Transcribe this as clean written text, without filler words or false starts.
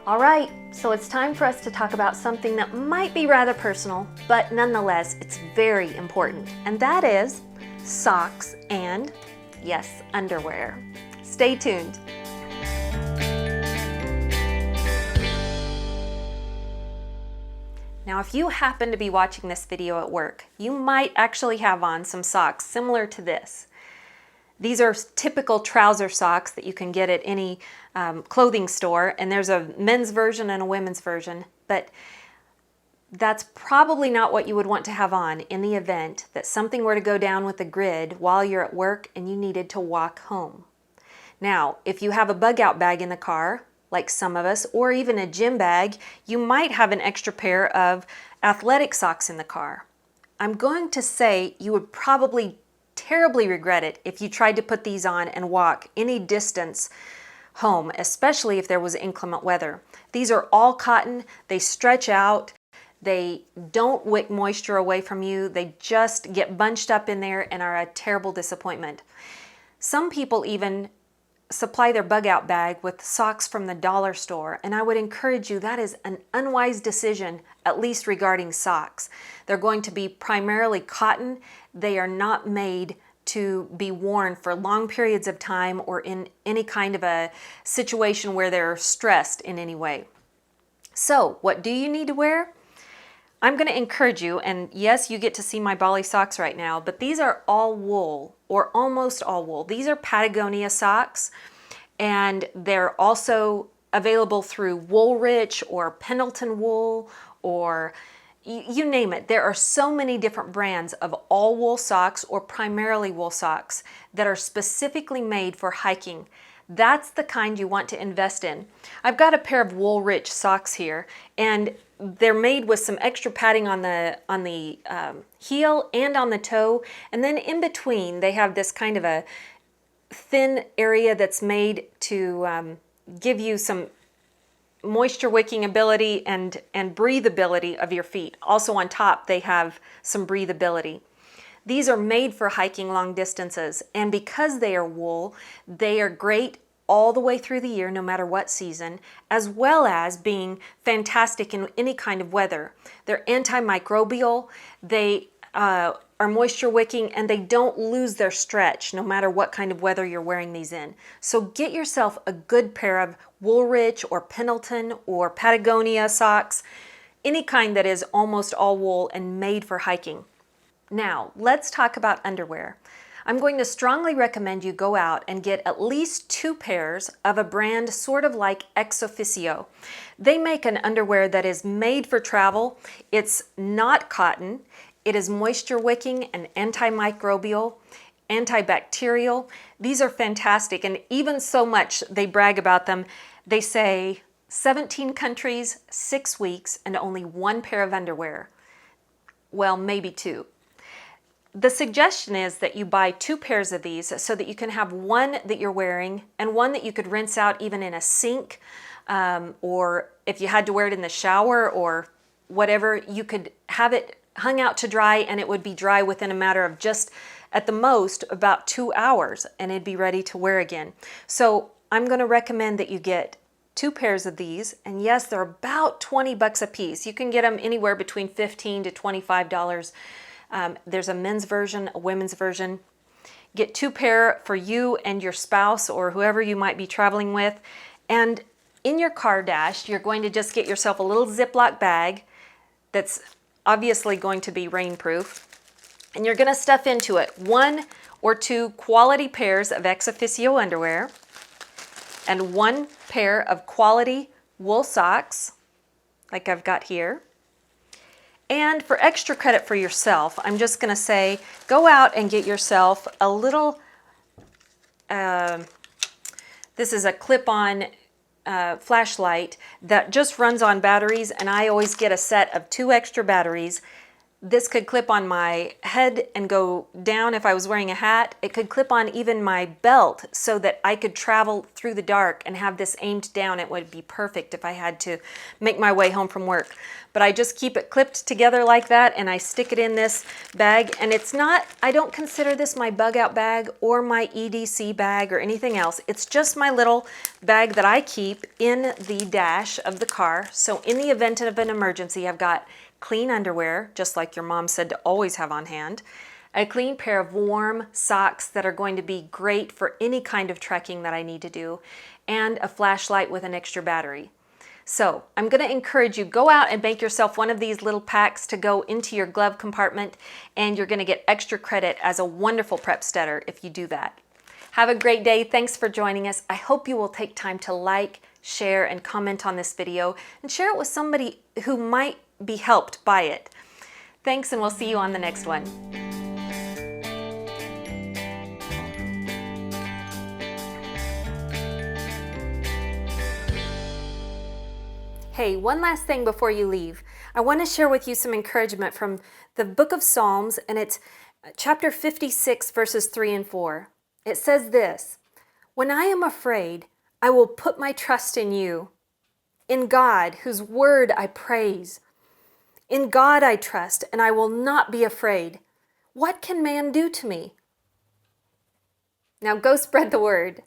All right, so it's time for us to talk about something that might be rather personal, but nonetheless, it's very important, and that is socks and, yes, underwear. Stay tuned. Now, if you happen to be watching this video at work, you might actually have on some socks similar to this. These are typical trouser socks that you can get at any clothing store, and there's a men's version and a women's version, but that's probably not what you would want to have on in the event that something were to go down with the grid while you're at work and you needed to walk home. Now, if you have a bug out bag in the car, like some of us, or even a gym bag, you might have an extra pair of athletic socks in the car. I'm going to say you would probably terribly regret it if you tried to put these on and walk any distance home, especially if there was inclement weather. These are all cotton, they stretch out, they don't wick moisture away from you, they just get bunched up in there and are a terrible disappointment. Some people even supply their bug out bag with socks from the dollar store, and I would encourage you, that is an unwise decision, at least regarding socks. They're going to be primarily cotton. They are not made to be worn for long periods of time or in any kind of a situation where they're stressed in any way. So what do you need to wear? I'm going to encourage you, and yes, you get to see my Bali socks right now, but these are all wool, or almost all wool. These are Patagonia socks, and they're also available through Woolrich or Pendleton Wool, or you name it. There are so many different brands of all wool socks or primarily wool socks that are specifically made for hiking. That's the kind you want to invest in. I've got a pair of Woolrich socks here, and they're made with some extra padding on the heel and on the toe, and then in between they have this kind of a thin area that's made to give you some moisture wicking ability and breathability of your feet. Also on top they have some breathability. These are made for hiking long distances, and because they are wool, they are great all the way through the year, no matter what season, as well as being fantastic in any kind of weather. They're antimicrobial, they are moisture wicking, and they don't lose their stretch no matter what kind of weather you're wearing these in. So get yourself a good pair of Woolrich or Pendleton or Patagonia socks, any kind that is almost all wool and made for hiking. Now, let's talk about underwear. I'm going to strongly recommend you go out and get at least 2 pairs of a brand sort of like Ex Officio. They make an underwear that is made for travel. It's not cotton. It is moisture wicking and antimicrobial, antibacterial. These are fantastic, and even so much they brag about them. They say 17 countries, 6 weeks, and only 1 pair of underwear. Well, maybe 2. The suggestion is that you buy 2 pairs of these so that you can have one that you're wearing and one that you could rinse out even in a sink, or if you had to wear it in the shower or whatever, you could have it hung out to dry and it would be dry within a matter of just, at the most, about 2 hours, and it'd be ready to wear again. So I'm going to recommend that you get 2 pairs of these, and yes, they're about 20 bucks a piece. You can get them anywhere between $15 to $25. There's a men's version, a women's version. Get 2 pair for you and your spouse or whoever you might be traveling with. And in your car dash, you're going to just get yourself a little Ziploc bag that's obviously going to be rainproof. And you're going to stuff into it 1 or 2 quality pairs of Ex Officio underwear and 1 pair of quality wool socks, like I've got here. And for extra credit for yourself, I'm just going to say, go out and get yourself a little, this is a clip-on flashlight that just runs on batteries, and I always get a set of 2 extra batteries. This could clip on my head and go down if I was wearing a hat. It could clip on even my belt so that I could travel through the dark and have this aimed down. It would be perfect if I had to make my way home from work. But I just keep it clipped together like that, and I stick it in this bag. And it's not, I don't consider this my bug out bag or my EDC bag or anything else. It's just my little bag that I keep in the dash of the car. So in the event of an emergency, I've got clean underwear, just like your mom said to always have on hand, a clean pair of warm socks that are going to be great for any kind of trekking that I need to do, and a flashlight with an extra battery. So I'm going to encourage you, go out and make yourself one of these little packs to go into your glove compartment, and you're going to get extra credit as a wonderful PREPSTEADER if you do that. Have a great day. Thanks for joining us. I hope you will take time to like, share, and comment on this video, and share it with somebody who might be helped by it. Thanks, and we'll see you on the next one. Hey, one last thing before you leave. I want to share with you some encouragement from the book of Psalms, and it's chapter 56, verses 3 and 4. It says this: "When I am afraid, I will put my trust in you, in God, whose word I praise. In God I trust, and I will not be afraid. What can man do to me?" Now go spread the word.